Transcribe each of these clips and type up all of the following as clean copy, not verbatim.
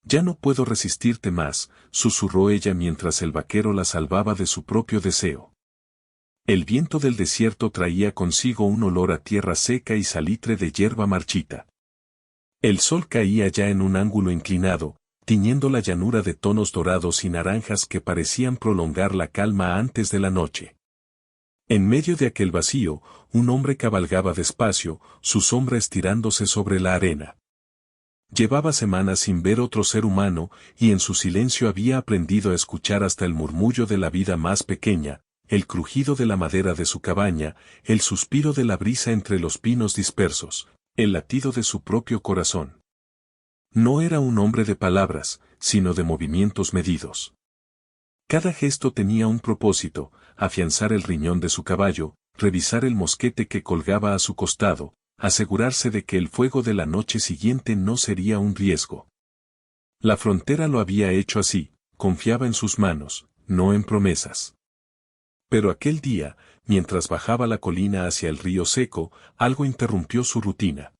Ya no puedo resistirte más, susurró ella mientras el vaquero la salvaba de su propio deseo. El viento del desierto traía consigo un olor a tierra seca y salitre de hierba marchita. El sol caía ya en un ángulo inclinado, tiñendo la llanura de tonos dorados y naranjas que parecían prolongar la calma antes de la noche. En medio de aquel vacío, un hombre cabalgaba despacio, su sombra estirándose sobre la arena. Llevaba semanas sin ver otro ser humano, y en su silencio había aprendido a escuchar hasta el murmullo de la vida más pequeña, el crujido de la madera de su cabaña, el suspiro de la brisa entre los pinos dispersos, el latido de su propio corazón. No era un hombre de palabras, sino de movimientos medidos. Cada gesto tenía un propósito: afianzar el riñón de su caballo, revisar el mosquete que colgaba a su costado, asegurarse de que el fuego de la noche siguiente no sería un riesgo. La frontera lo había hecho así, confiaba en sus manos, no en promesas. Pero aquel día, mientras bajaba la colina hacia el río seco, algo interrumpió su rutina.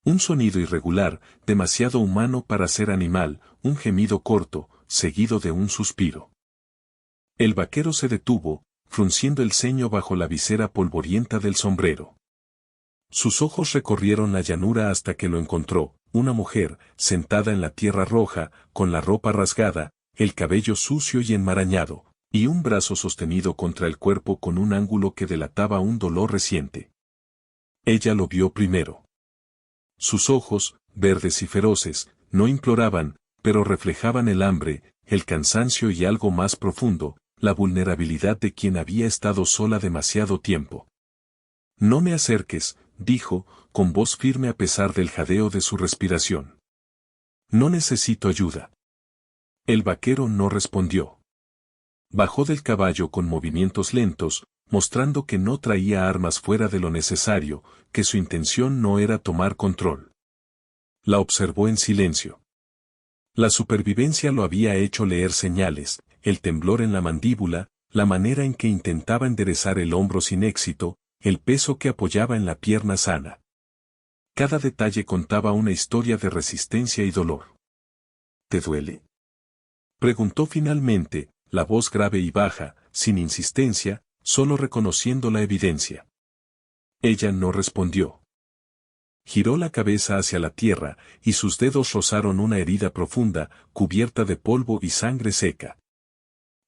Un sonido irregular, demasiado humano para ser animal, un gemido corto, seguido de un suspiro. El vaquero se detuvo, frunciendo el ceño bajo la visera polvorienta del sombrero. Sus ojos recorrieron la llanura hasta que lo encontró, una mujer, sentada en la tierra roja, con la ropa rasgada, el cabello sucio y enmarañado, y un brazo sostenido contra el cuerpo con un ángulo que delataba un dolor reciente. Ella lo vio primero. Sus ojos, verdes y feroces, no imploraban, pero reflejaban el hambre, el cansancio y algo más profundo, la vulnerabilidad de quien había estado sola demasiado tiempo. «No me acerques», dijo, con voz firme a pesar del jadeo de su respiración. «No necesito ayuda». El vaquero no respondió. Bajó del caballo con movimientos lentos, mostrando que no traía armas fuera de lo necesario, que su intención no era tomar control. La observó en silencio. La supervivencia lo había hecho leer señales, el temblor en la mandíbula, la manera en que intentaba enderezar el hombro sin éxito, el peso que apoyaba en la pierna sana. Cada detalle contaba una historia de resistencia y dolor. «¿Te duele?», preguntó finalmente, la voz grave y baja, sin insistencia, solo reconociendo la evidencia. Ella no respondió. Giró la cabeza hacia la tierra, y sus dedos rozaron una herida profunda, cubierta de polvo y sangre seca.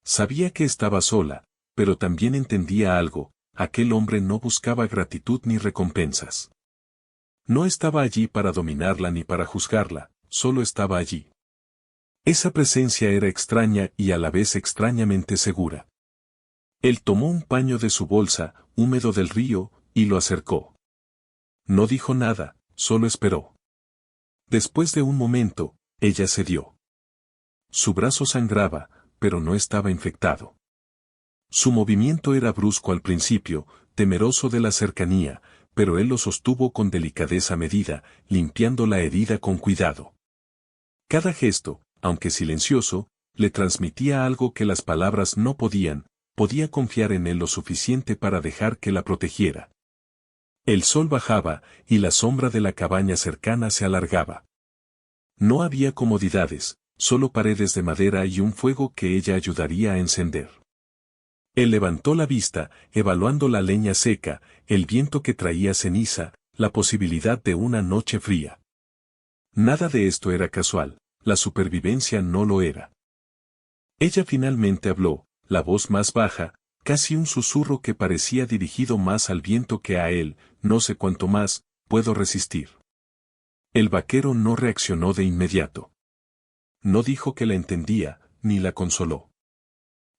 Sabía que estaba sola, pero también entendía algo: aquel hombre no buscaba gratitud ni recompensas. No estaba allí para dominarla ni para juzgarla, solo estaba allí. Esa presencia era extraña y a la vez extrañamente segura. Él tomó un paño de su bolsa, húmedo del río, y lo acercó. No dijo nada, solo esperó. Después de un momento, ella cedió. Su brazo sangraba, pero no estaba infectado. Su movimiento era brusco al principio, temeroso de la cercanía, pero él lo sostuvo con delicadeza medida, limpiando la herida con cuidado. Cada gesto, aunque silencioso, le transmitía algo que las palabras no podía confiar en él lo suficiente para dejar que la protegiera. El sol bajaba, y la sombra de la cabaña cercana se alargaba. No había comodidades, solo paredes de madera y un fuego que ella ayudaría a encender. Él levantó la vista, evaluando la leña seca, el viento que traía ceniza, la posibilidad de una noche fría. Nada de esto era casual, la supervivencia no lo era. Ella finalmente habló, la voz más baja, casi un susurro que parecía dirigido más al viento que a él: «No sé cuánto más puedo resistir». El vaquero no reaccionó de inmediato. No dijo que la entendía, ni la consoló.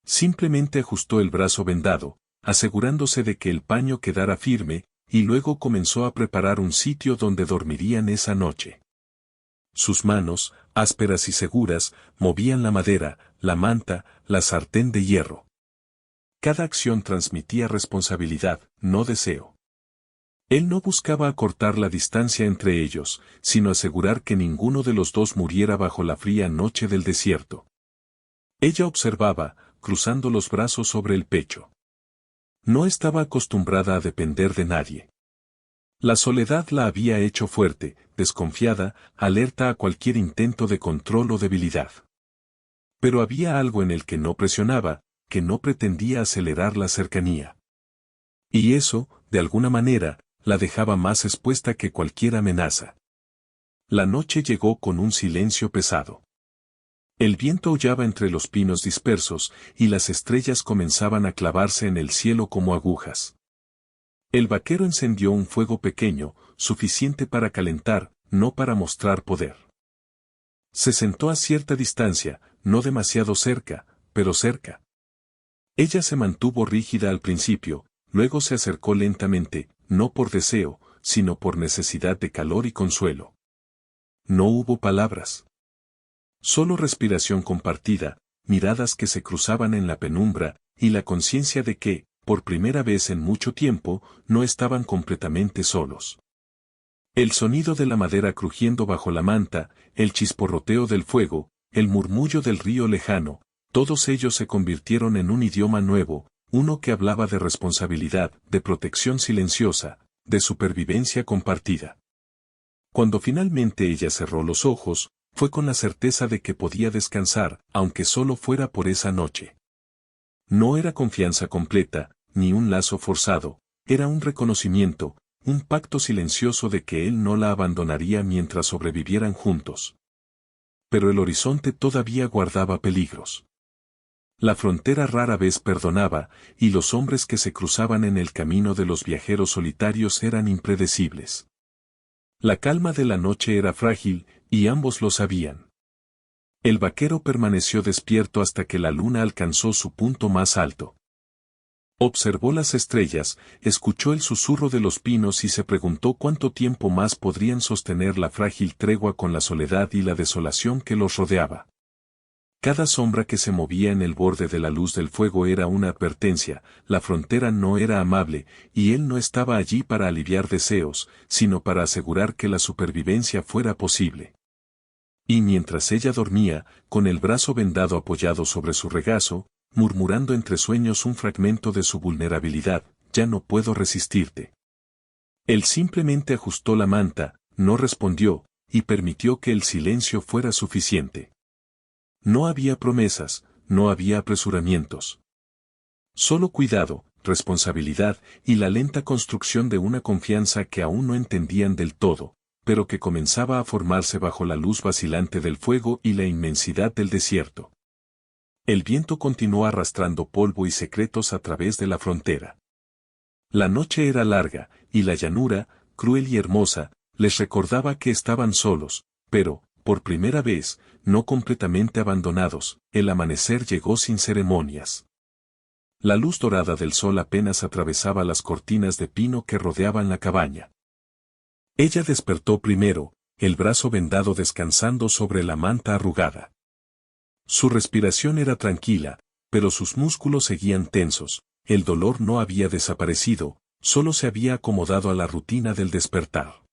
Simplemente ajustó el brazo vendado, asegurándose de que el paño quedara firme, y luego comenzó a preparar un sitio donde dormirían esa noche. Sus manos, ásperas y seguras, movían la madera, la manta, la sartén de hierro. Cada acción transmitía responsabilidad, no deseo. Él no buscaba acortar la distancia entre ellos, sino asegurar que ninguno de los dos muriera bajo la fría noche del desierto. Ella observaba, cruzando los brazos sobre el pecho. No estaba acostumbrada a depender de nadie. La soledad la había hecho fuerte, desconfiada, alerta a cualquier intento de control o debilidad. Pero había algo en el que no presionaba, que no pretendía acelerar la cercanía. Y eso, de alguna manera, la dejaba más expuesta que cualquier amenaza. La noche llegó con un silencio pesado. El viento aullaba entre los pinos dispersos, y las estrellas comenzaban a clavarse en el cielo como agujas. El vaquero encendió un fuego pequeño, suficiente para calentar, no para mostrar poder. Se sentó a cierta distancia, no demasiado cerca, pero cerca. Ella se mantuvo rígida al principio, luego se acercó lentamente, no por deseo, sino por necesidad de calor y consuelo. No hubo palabras. Solo respiración compartida, miradas que se cruzaban en la penumbra, y la conciencia de que, por primera vez en mucho tiempo, no estaban completamente solos. El sonido de la madera crujiendo bajo la manta, el chisporroteo del fuego, el murmullo del río lejano, todos ellos se convirtieron en un idioma nuevo, uno que hablaba de responsabilidad, de protección silenciosa, de supervivencia compartida. Cuando finalmente ella cerró los ojos, fue con la certeza de que podía descansar, aunque solo fuera por esa noche. No era confianza completa, ni un lazo forzado, era un reconocimiento, un pacto silencioso de que él no la abandonaría mientras sobrevivieran juntos. Pero el horizonte todavía guardaba peligros. La frontera rara vez perdonaba, y los hombres que se cruzaban en el camino de los viajeros solitarios eran impredecibles. La calma de la noche era frágil, y ambos lo sabían. El vaquero permaneció despierto hasta que la luna alcanzó su punto más alto. Observó las estrellas, escuchó el susurro de los pinos y se preguntó cuánto tiempo más podrían sostener la frágil tregua con la soledad y la desolación que los rodeaba. Cada sombra que se movía en el borde de la luz del fuego era una advertencia, la frontera no era amable, y él no estaba allí para aliviar deseos, sino para asegurar que la supervivencia fuera posible. Y mientras ella dormía, con el brazo vendado apoyado sobre su regazo, murmurando entre sueños un fragmento de su vulnerabilidad, ya no puedo resistirte. Él simplemente ajustó la manta, no respondió, y permitió que el silencio fuera suficiente. No había promesas, no había apresuramientos. Solo cuidado, responsabilidad y la lenta construcción de una confianza que aún no entendían del todo, pero que comenzaba a formarse bajo la luz vacilante del fuego y la inmensidad del desierto. El viento continuó arrastrando polvo y secretos a través de la frontera. La noche era larga, y la llanura, cruel y hermosa, les recordaba que estaban solos, pero, por primera vez, no completamente abandonados, el amanecer llegó sin ceremonias. La luz dorada del sol apenas atravesaba las cortinas de pino que rodeaban la cabaña. Ella despertó primero, el brazo vendado descansando sobre la manta arrugada. Su respiración era tranquila, pero sus músculos seguían tensos, el dolor no había desaparecido, solo se había acomodado a la rutina del despertar.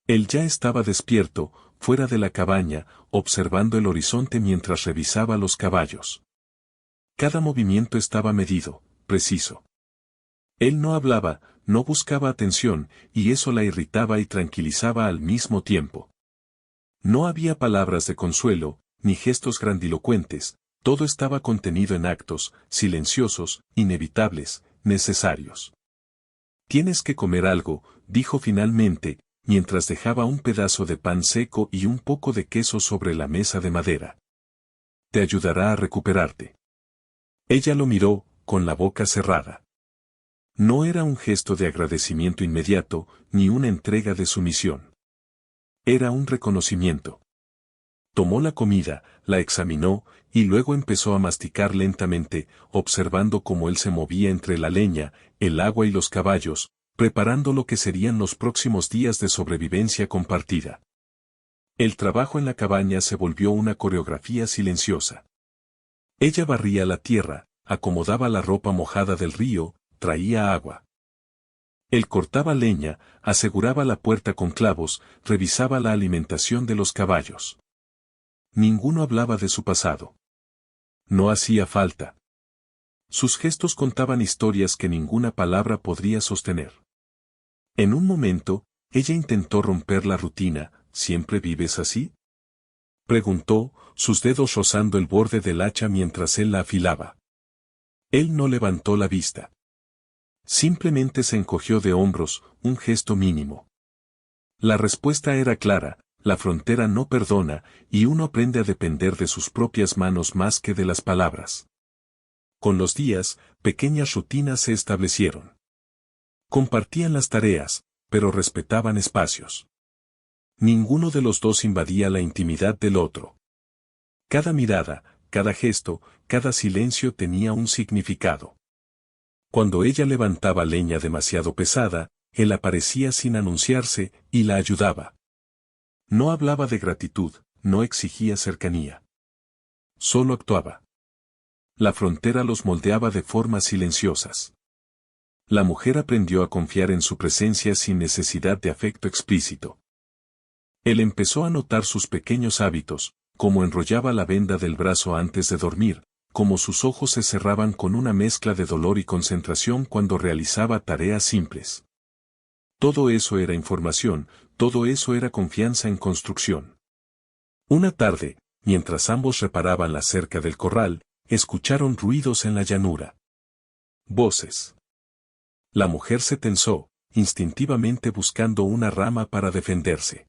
Él ya estaba despierto, fuera de la cabaña, observando el horizonte mientras revisaba los caballos. Cada movimiento estaba medido, preciso. Él no hablaba, no buscaba atención, y eso la irritaba y tranquilizaba al mismo tiempo. No había palabras de consuelo, ni gestos grandilocuentes, todo estaba contenido en actos, silenciosos, inevitables, necesarios. Tienes que comer algo, dijo finalmente, mientras dejaba un pedazo de pan seco y un poco de queso sobre la mesa de madera. Te ayudará a recuperarte. Ella lo miró, con la boca cerrada. No era un gesto de agradecimiento inmediato, ni una entrega de sumisión. Era un reconocimiento. Tomó la comida, la examinó, y luego empezó a masticar lentamente, observando cómo él se movía entre la leña, el agua y los caballos, preparando lo que serían los próximos días de sobrevivencia compartida. El trabajo en la cabaña se volvió una coreografía silenciosa. Ella barría la tierra, acomodaba la ropa mojada del río, traía agua. Él cortaba leña, aseguraba la puerta con clavos, revisaba la alimentación de los caballos. Ninguno hablaba de su pasado. No hacía falta. Sus gestos contaban historias que ninguna palabra podría sostener. En un momento, ella intentó romper la rutina. ¿Siempre vives así?, preguntó, sus dedos rozando el borde del hacha mientras él la afilaba. Él no levantó la vista. Simplemente se encogió de hombros, un gesto mínimo. La respuesta era clara: la frontera no perdona, y uno aprende a depender de sus propias manos más que de las palabras. Con los días, pequeñas rutinas se establecieron. Compartían las tareas, pero respetaban espacios. Ninguno de los dos invadía la intimidad del otro. Cada mirada, cada gesto, cada silencio tenía un significado. Cuando ella levantaba leña demasiado pesada, él aparecía sin anunciarse y la ayudaba. No hablaba de gratitud, no exigía cercanía. Solo actuaba. La frontera los moldeaba de formas silenciosas. La mujer aprendió a confiar en su presencia sin necesidad de afecto explícito. Él empezó a notar sus pequeños hábitos, cómo enrollaba la venda del brazo antes de dormir, cómo sus ojos se cerraban con una mezcla de dolor y concentración cuando realizaba tareas simples. Todo eso era información, todo eso era confianza en construcción. Una tarde, mientras ambos reparaban la cerca del corral, escucharon ruidos en la llanura. Voces. La mujer se tensó, instintivamente buscando una rama para defenderse.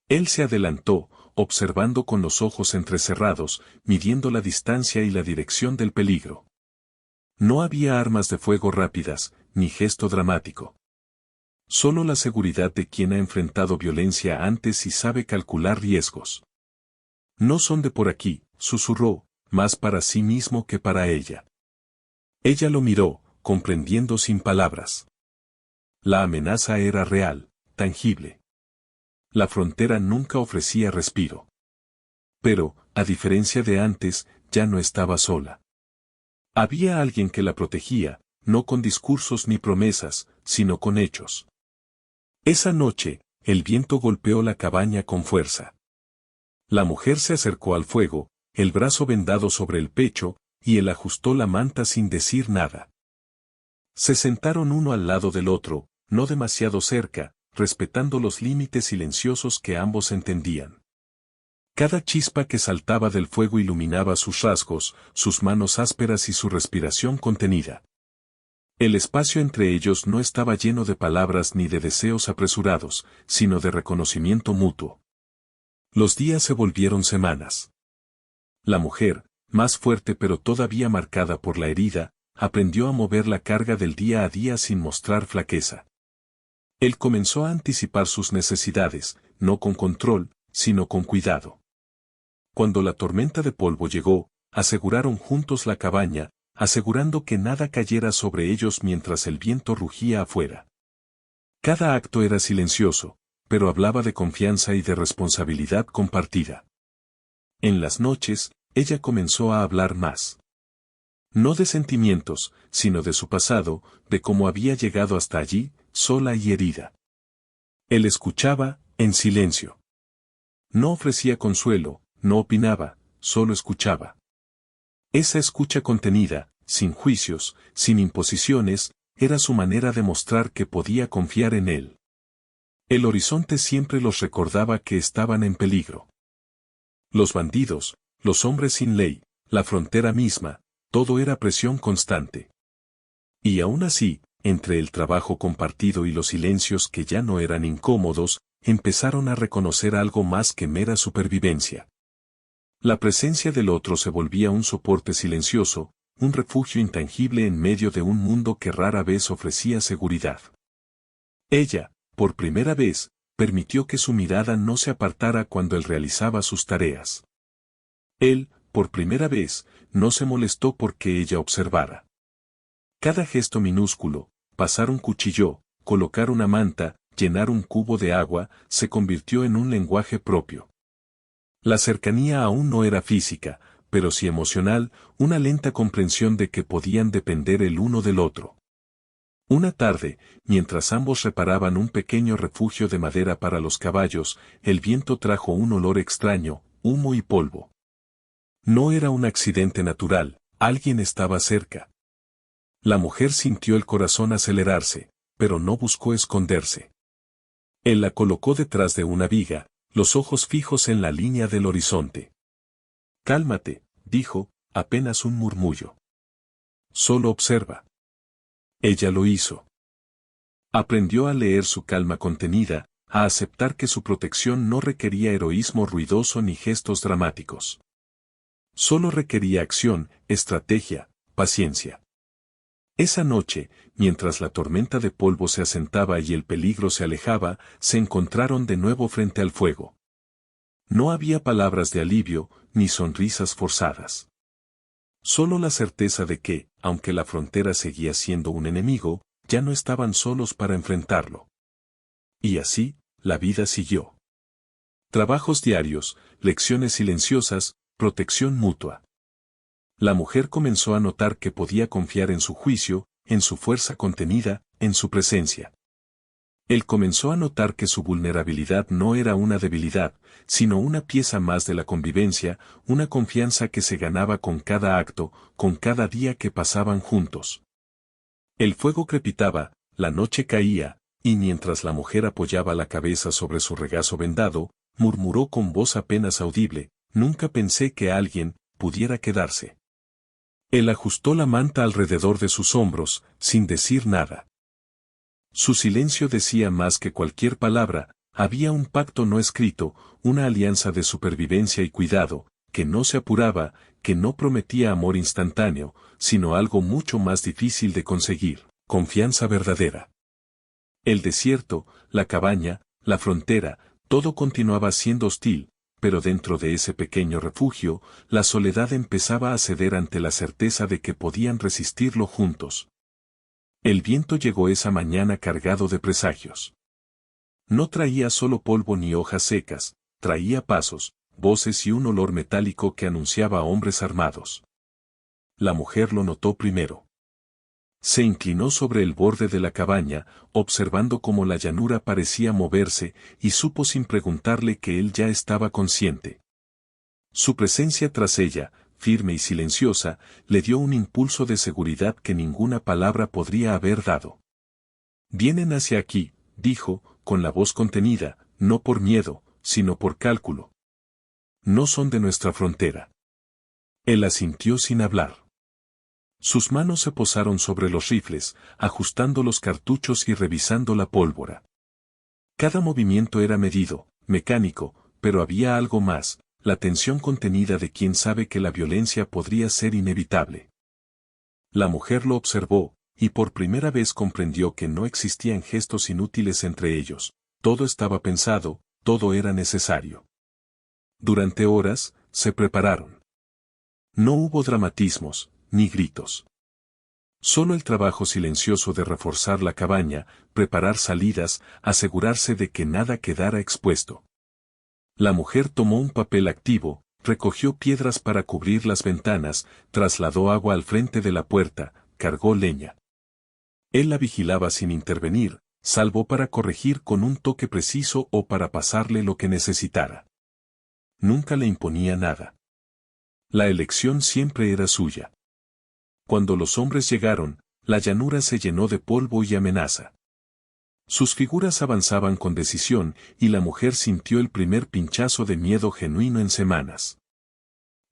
Él se adelantó, observando con los ojos entrecerrados, midiendo la distancia y la dirección del peligro. No había armas de fuego rápidas, ni gesto dramático. Solo la seguridad de quien ha enfrentado violencia antes y sabe calcular riesgos. No son de por aquí, susurró, más para sí mismo que para ella. Ella lo miró, comprendiendo sin palabras. La amenaza era real, tangible. La frontera nunca ofrecía respiro. Pero, a diferencia de antes, ya no estaba sola. Había alguien que la protegía, no con discursos ni promesas, sino con hechos. Esa noche, el viento golpeó la cabaña con fuerza. La mujer se acercó al fuego, el brazo vendado sobre el pecho, y él ajustó la manta sin decir nada. Se sentaron uno al lado del otro, no demasiado cerca, respetando los límites silenciosos que ambos entendían. Cada chispa que saltaba del fuego iluminaba sus rasgos, sus manos ásperas y su respiración contenida. El espacio entre ellos no estaba lleno de palabras ni de deseos apresurados, sino de reconocimiento mutuo. Los días se volvieron semanas. La mujer, más fuerte pero todavía marcada por la herida, aprendió a mover la carga del día a día sin mostrar flaqueza. Él comenzó a anticipar sus necesidades, no con control, sino con cuidado. Cuando la tormenta de polvo llegó, aseguraron juntos la cabaña, asegurando que nada cayera sobre ellos mientras el viento rugía afuera. Cada acto era silencioso, pero hablaba de confianza y de responsabilidad compartida. En las noches, ella comenzó a hablar más. No de sentimientos, sino de su pasado, de cómo había llegado hasta allí, sola y herida. Él escuchaba, en silencio. No ofrecía consuelo, no opinaba, solo escuchaba. Esa escucha contenida, sin juicios, sin imposiciones, era su manera de mostrar que podía confiar en él. El horizonte siempre los recordaba que estaban en peligro. Los bandidos, los hombres sin ley, la frontera misma, todo era presión constante. Y aún así, entre el trabajo compartido y los silencios que ya no eran incómodos, empezaron a reconocer algo más que mera supervivencia. La presencia del otro se volvía un soporte silencioso, un refugio intangible en medio de un mundo que rara vez ofrecía seguridad. Ella, por primera vez, permitió que su mirada no se apartara cuando él realizaba sus tareas. Él, por primera vez, no se molestó porque ella observara. Cada gesto minúsculo, pasar un cuchillo, colocar una manta, llenar un cubo de agua, se convirtió en un lenguaje propio. La cercanía aún no era física, pero sí emocional, una lenta comprensión de que podían depender el uno del otro. Una tarde, mientras ambos reparaban un pequeño refugio de madera para los caballos, el viento trajo un olor extraño, humo y polvo. No era un accidente natural, alguien estaba cerca. La mujer sintió el corazón acelerarse, pero no buscó esconderse. Él la colocó detrás de una viga, los ojos fijos en la línea del horizonte. «Cálmate», dijo, apenas un murmullo. «Solo observa». Ella lo hizo. Aprendió a leer su calma contenida, a aceptar que su protección no requería heroísmo ruidoso ni gestos dramáticos. Solo requería acción, estrategia, paciencia. Esa noche, mientras la tormenta de polvo se asentaba y el peligro se alejaba, se encontraron de nuevo frente al fuego. No había palabras de alivio, ni sonrisas forzadas. Solo la certeza de que, aunque la frontera seguía siendo un enemigo, ya no estaban solos para enfrentarlo. Y así, la vida siguió. Trabajos diarios, lecciones silenciosas, protección mutua. La mujer comenzó a notar que podía confiar en su juicio, en su fuerza contenida, en su presencia. Él comenzó a notar que su vulnerabilidad no era una debilidad, sino una pieza más de la convivencia, una confianza que se ganaba con cada acto, con cada día que pasaban juntos. El fuego crepitaba, la noche caía, y mientras la mujer apoyaba la cabeza sobre su regazo vendado, murmuró con voz apenas audible: «Nunca pensé que alguien pudiera quedarse». Él ajustó la manta alrededor de sus hombros, sin decir nada. Su silencio decía más que cualquier palabra, había un pacto no escrito, una alianza de supervivencia y cuidado, que no se apuraba, que no prometía amor instantáneo, sino algo mucho más difícil de conseguir: confianza verdadera. El desierto, la cabaña, la frontera, todo continuaba siendo hostil, pero dentro de ese pequeño refugio, la soledad empezaba a ceder ante la certeza de que podían resistirlo juntos. El viento llegó esa mañana cargado de presagios. No traía solo polvo ni hojas secas, traía pasos, voces y un olor metálico que anunciaba a hombres armados. La mujer lo notó primero. Se inclinó sobre el borde de la cabaña, observando cómo la llanura parecía moverse, y supo sin preguntarle que él ya estaba consciente. Su presencia tras ella, firme y silenciosa, le dio un impulso de seguridad que ninguna palabra podría haber dado. «Vienen hacia aquí», dijo, con la voz contenida, no por miedo, sino por cálculo. «No son de nuestra frontera». Él asintió sin hablar. Sus manos se posaron sobre los rifles, ajustando los cartuchos y revisando la pólvora. Cada movimiento era medido, mecánico, pero había algo más: la tensión contenida de quien sabe que la violencia podría ser inevitable. La mujer lo observó, y por primera vez comprendió que no existían gestos inútiles entre ellos, todo estaba pensado, todo era necesario. Durante horas, se prepararon. No hubo dramatismos, ni gritos. Solo el trabajo silencioso de reforzar la cabaña, preparar salidas, asegurarse de que nada quedara expuesto. La mujer tomó un papel activo, recogió piedras para cubrir las ventanas, trasladó agua al frente de la puerta, cargó leña. Él la vigilaba sin intervenir, salvo para corregir con un toque preciso o para pasarle lo que necesitara. Nunca le imponía nada. La elección siempre era suya. Cuando los hombres llegaron, la llanura se llenó de polvo y amenaza. Sus figuras avanzaban con decisión, y la mujer sintió el primer pinchazo de miedo genuino en semanas.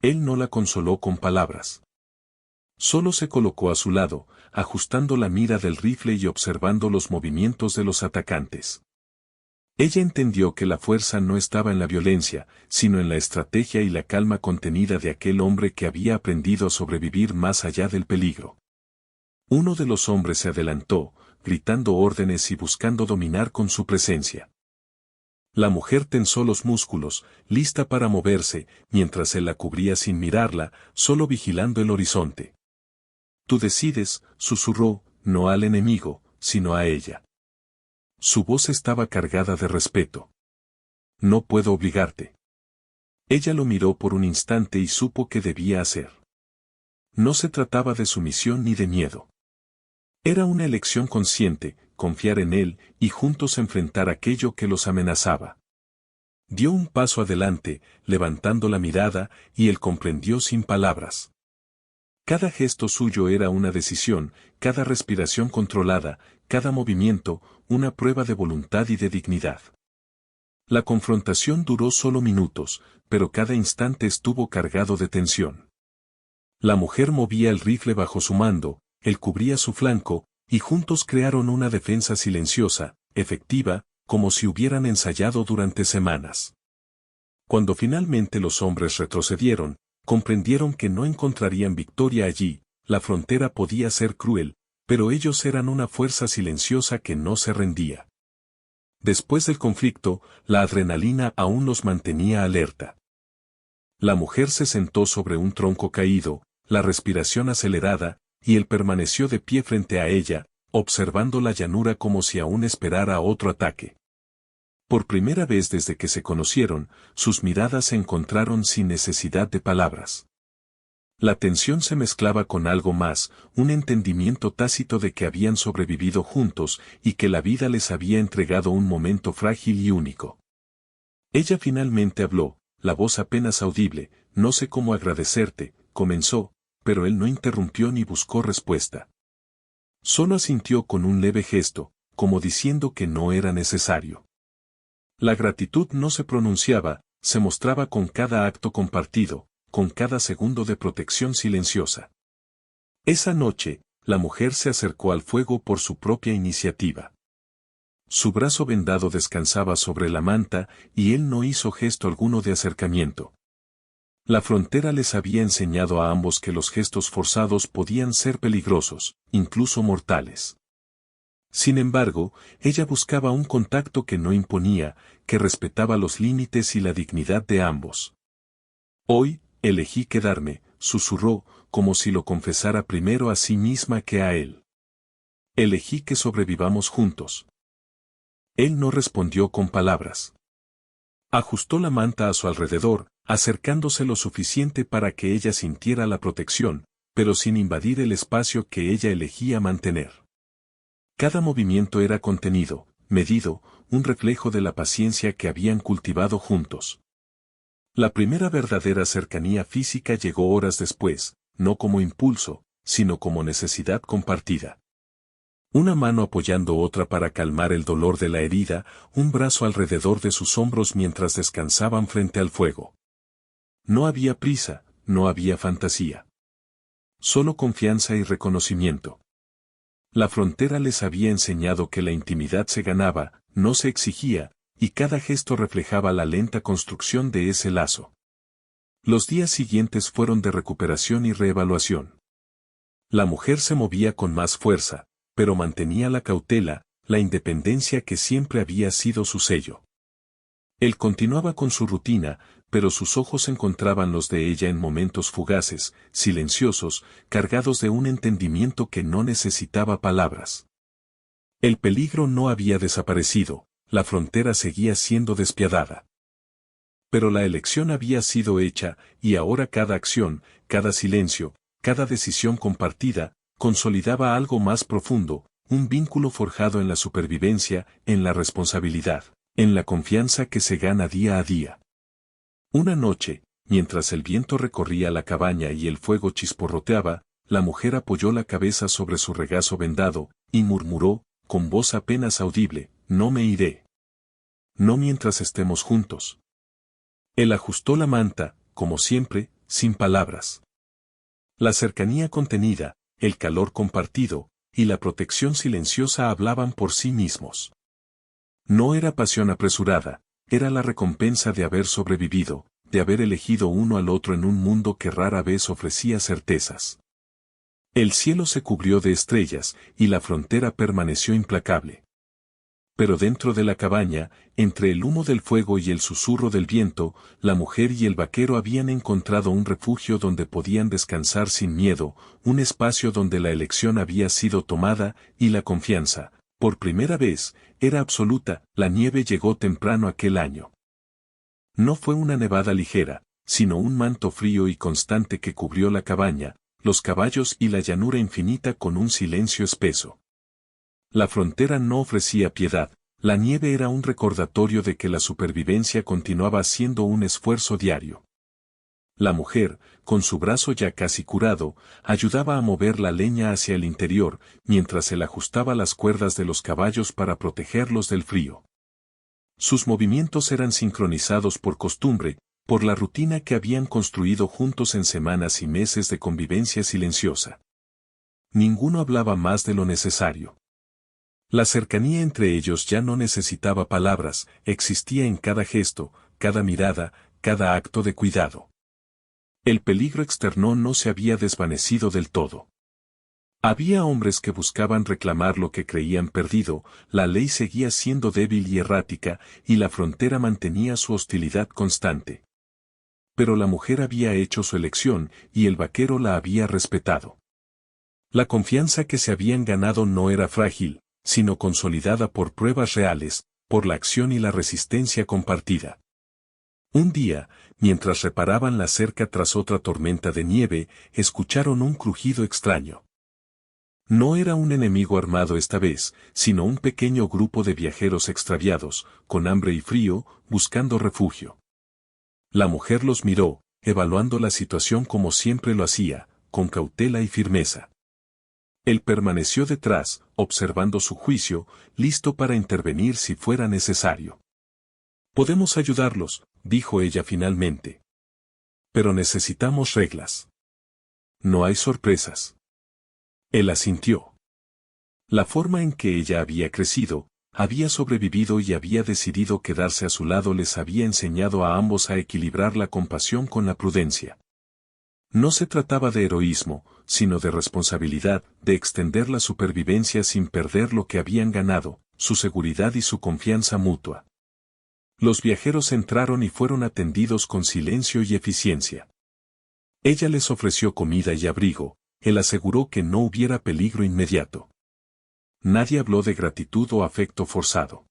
Él no la consoló con palabras. Solo se colocó a su lado, ajustando la mira del rifle y observando los movimientos de los atacantes. Ella entendió que la fuerza no estaba en la violencia, sino en la estrategia y la calma contenida de aquel hombre que había aprendido a sobrevivir más allá del peligro. Uno de los hombres se adelantó, gritando órdenes y buscando dominar con su presencia. La mujer tensó los músculos, lista para moverse, mientras él la cubría sin mirarla, solo vigilando el horizonte. «Tú decides», susurró, «no al enemigo, sino a ella». Su voz estaba cargada de respeto. «No puedo obligarte». Ella lo miró por un instante y supo qué debía hacer. No se trataba de sumisión ni de miedo. Era una elección consciente, confiar en él, y juntos enfrentar aquello que los amenazaba. Dio un paso adelante, levantando la mirada, y él comprendió sin palabras. Cada gesto suyo era una decisión, cada respiración controlada, cada movimiento, una prueba de voluntad y de dignidad. La confrontación duró solo minutos, pero cada instante estuvo cargado de tensión. La mujer movía el rifle bajo su mando, él cubría su flanco, y juntos crearon una defensa silenciosa, efectiva, como si hubieran ensayado durante semanas. Cuando finalmente los hombres retrocedieron, comprendieron que no encontrarían victoria allí, la frontera podía ser cruel, pero ellos eran una fuerza silenciosa que no se rendía. Después del conflicto, la adrenalina aún los mantenía alerta. La mujer se sentó sobre un tronco caído, la respiración acelerada, y él permaneció de pie frente a ella, observando la llanura como si aún esperara otro ataque. Por primera vez desde que se conocieron, sus miradas se encontraron sin necesidad de palabras. La tensión se mezclaba con algo más, un entendimiento tácito de que habían sobrevivido juntos y que la vida les había entregado un momento frágil y único. Ella finalmente habló, la voz apenas audible, no sé cómo agradecerte, comenzó, pero él no interrumpió ni buscó respuesta. Solo asintió con un leve gesto, como diciendo que no era necesario. La gratitud no se pronunciaba, se mostraba con cada acto compartido, con cada segundo de protección silenciosa. Esa noche, la mujer se acercó al fuego por su propia iniciativa. Su brazo vendado descansaba sobre la manta y él no hizo gesto alguno de acercamiento. La frontera les había enseñado a ambos que los gestos forzados podían ser peligrosos, incluso mortales. Sin embargo, ella buscaba un contacto que no imponía, que respetaba los límites y la dignidad de ambos. Hoy, elegí quedarme, susurró, como si lo confesara primero a sí misma que a él. Elegí que sobrevivamos juntos. Él no respondió con palabras. Ajustó la manta a su alrededor, acercándose lo suficiente para que ella sintiera la protección, pero sin invadir el espacio que ella elegía mantener. Cada movimiento era contenido, medido, un reflejo de la paciencia que habían cultivado juntos. La primera verdadera cercanía física llegó horas después, no como impulso, sino como necesidad compartida. Una mano apoyando otra para calmar el dolor de la herida, un brazo alrededor de sus hombros mientras descansaban frente al fuego. No había prisa, no había fantasía. Solo confianza y reconocimiento. La frontera les había enseñado que la intimidad se ganaba, no se exigía, y cada gesto reflejaba la lenta construcción de ese lazo. Los días siguientes fueron de recuperación y reevaluación. La mujer se movía con más fuerza, pero mantenía la cautela, la independencia que siempre había sido su sello. Él continuaba con su rutina, pero sus ojos encontraban los de ella en momentos fugaces, silenciosos, cargados de un entendimiento que no necesitaba palabras. El peligro no había desaparecido, la frontera seguía siendo despiadada. Pero la elección había sido hecha, y ahora cada acción, cada silencio, cada decisión compartida, consolidaba algo más profundo, un vínculo forjado en la supervivencia, en la responsabilidad, en la confianza que se gana día a día. Una noche, mientras el viento recorría la cabaña y el fuego chisporroteaba, la mujer apoyó la cabeza sobre su regazo vendado, y murmuró, con voz apenas audible, «No me iré. No mientras estemos juntos». Él ajustó la manta, como siempre, sin palabras. La cercanía contenida, el calor compartido, y la protección silenciosa hablaban por sí mismos. No era pasión apresurada, era la recompensa de haber sobrevivido, de haber elegido uno al otro en un mundo que rara vez ofrecía certezas. El cielo se cubrió de estrellas, y la frontera permaneció implacable. Pero dentro de la cabaña, entre el humo del fuego y el susurro del viento, la mujer y el vaquero habían encontrado un refugio donde podían descansar sin miedo, un espacio donde la elección había sido tomada, y la confianza, por primera vez, era absoluta. La nieve llegó temprano aquel año. No fue una nevada ligera, sino un manto frío y constante que cubrió la cabaña, los caballos y la llanura infinita con un silencio espeso. La frontera no ofrecía piedad, la nieve era un recordatorio de que la supervivencia continuaba siendo un esfuerzo diario. La mujer, con su brazo ya casi curado, ayudaba a mover la leña hacia el interior, mientras él ajustaba las cuerdas de los caballos para protegerlos del frío. Sus movimientos eran sincronizados por costumbre, por la rutina que habían construido juntos en semanas y meses de convivencia silenciosa. Ninguno hablaba más de lo necesario. La cercanía entre ellos ya no necesitaba palabras, existía en cada gesto, cada mirada, cada acto de cuidado. El peligro externo no se había desvanecido del todo. Había hombres que buscaban reclamar lo que creían perdido, la ley seguía siendo débil y errática, y la frontera mantenía su hostilidad constante. Pero la mujer había hecho su elección, y el vaquero la había respetado. La confianza que se habían ganado no era frágil, sino consolidada por pruebas reales, por la acción y la resistencia compartida. Un día, mientras reparaban la cerca tras otra tormenta de nieve, escucharon un crujido extraño. No era un enemigo armado esta vez, sino un pequeño grupo de viajeros extraviados, con hambre y frío, buscando refugio. La mujer los miró, evaluando la situación como siempre lo hacía, con cautela y firmeza. Él permaneció detrás, observando su juicio, listo para intervenir si fuera necesario. «Podemos ayudarlos», dijo ella finalmente. «Pero necesitamos reglas. No hay sorpresas». Él asintió. La forma en que ella había crecido, había sobrevivido y había decidido quedarse a su lado les había enseñado a ambos a equilibrar la compasión con la prudencia. No se trataba de heroísmo, sino de responsabilidad, de extender la supervivencia sin perder lo que habían ganado, su seguridad y su confianza mutua. Los viajeros entraron y fueron atendidos con silencio y eficiencia. Ella les ofreció comida y abrigo, él aseguró que no hubiera peligro inmediato. Nadie habló de gratitud o afecto forzado.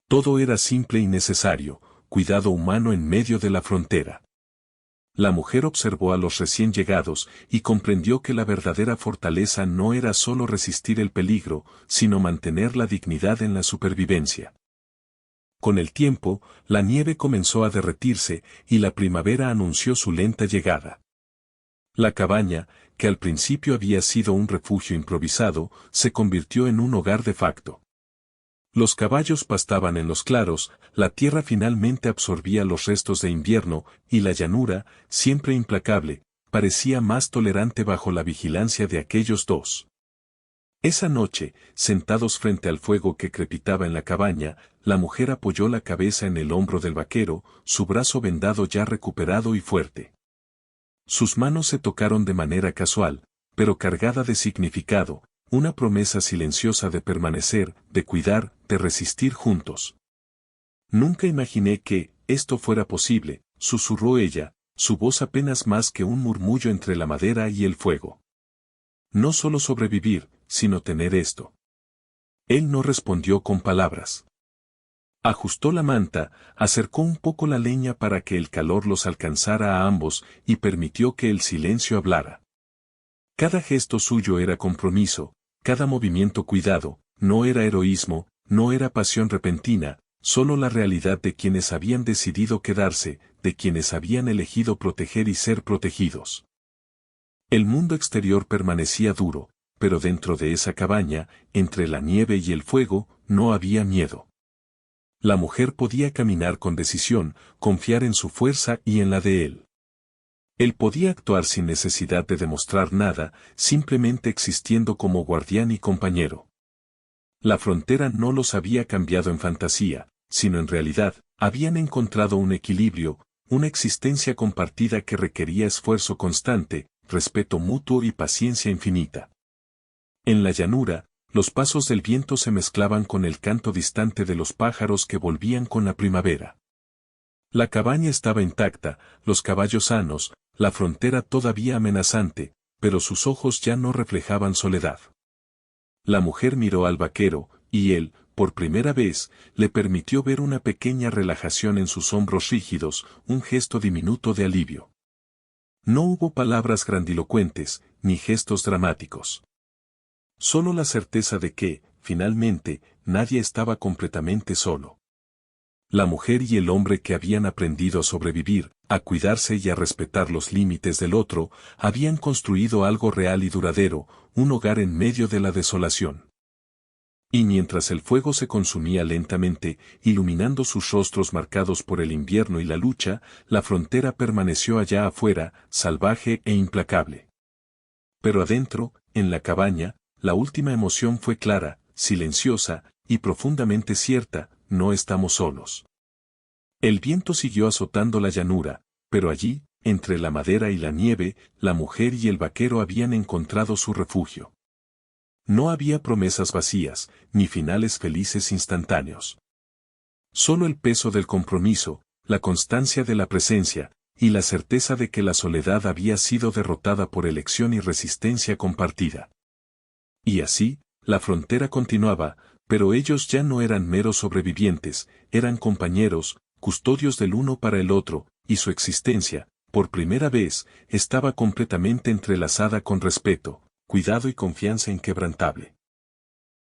Todo era simple y necesario, cuidado humano en medio de la frontera. La mujer observó a los recién llegados y comprendió que la verdadera fortaleza no era solo resistir el peligro, sino mantener la dignidad en la supervivencia. Con el tiempo, la nieve comenzó a derretirse y la primavera anunció su lenta llegada. La cabaña, que al principio había sido un refugio improvisado, se convirtió en un hogar de facto. Los caballos pastaban en los claros, la tierra finalmente absorbía los restos de invierno, y la llanura, siempre implacable, parecía más tolerante bajo la vigilancia de aquellos dos. Esa noche, sentados frente al fuego que crepitaba en la cabaña, la mujer apoyó la cabeza en el hombro del vaquero, su brazo vendado ya recuperado y fuerte. Sus manos se tocaron de manera casual, pero cargada de significado, una promesa silenciosa de permanecer, de cuidar, de resistir juntos. Nunca imaginé que esto fuera posible, susurró ella, su voz apenas más que un murmullo entre la madera y el fuego. No solo sobrevivir, sino tener esto. Él no respondió con palabras. Ajustó la manta, acercó un poco la leña para que el calor los alcanzara a ambos y permitió que el silencio hablara. Cada gesto suyo era compromiso, cada movimiento cuidado, no era heroísmo, no era pasión repentina, solo la realidad de quienes habían decidido quedarse, de quienes habían elegido proteger y ser protegidos. El mundo exterior permanecía duro, pero dentro de esa cabaña, entre la nieve y el fuego, no había miedo. La mujer podía caminar con decisión, confiar en su fuerza y en la de él. Él podía actuar sin necesidad de demostrar nada, simplemente existiendo como guardián y compañero. La frontera no los había cambiado en fantasía, sino en realidad, habían encontrado un equilibrio, una existencia compartida que requería esfuerzo constante, respeto mutuo y paciencia infinita. En la llanura, los pasos del viento se mezclaban con el canto distante de los pájaros que volvían con la primavera. La cabaña estaba intacta, los caballos sanos, la frontera todavía amenazante, pero sus ojos ya no reflejaban soledad. La mujer miró al vaquero, y él, por primera vez, le permitió ver una pequeña relajación en sus hombros rígidos, un gesto diminuto de alivio. No hubo palabras grandilocuentes, ni gestos dramáticos. Solo la certeza de que, finalmente, nadie estaba completamente solo. La mujer y el hombre que habían aprendido a sobrevivir, a cuidarse y a respetar los límites del otro, habían construido algo real y duradero, un hogar en medio de la desolación. Y mientras el fuego se consumía lentamente, iluminando sus rostros marcados por el invierno y la lucha, la frontera permaneció allá afuera, salvaje e implacable. Pero adentro, en la cabaña, la última emoción fue clara, silenciosa, y profundamente cierta: no estamos solos. El viento siguió azotando la llanura, pero allí, entre la madera y la nieve, la mujer y el vaquero habían encontrado su refugio. No había promesas vacías, ni finales felices instantáneos. Solo el peso del compromiso, la constancia de la presencia, y la certeza de que la soledad había sido derrotada por elección y resistencia compartida. Y así, la frontera continuaba, pero ellos ya no eran meros sobrevivientes, eran compañeros, custodios del uno para el otro, y su existencia, por primera vez, estaba completamente entrelazada con respeto, cuidado y confianza inquebrantable.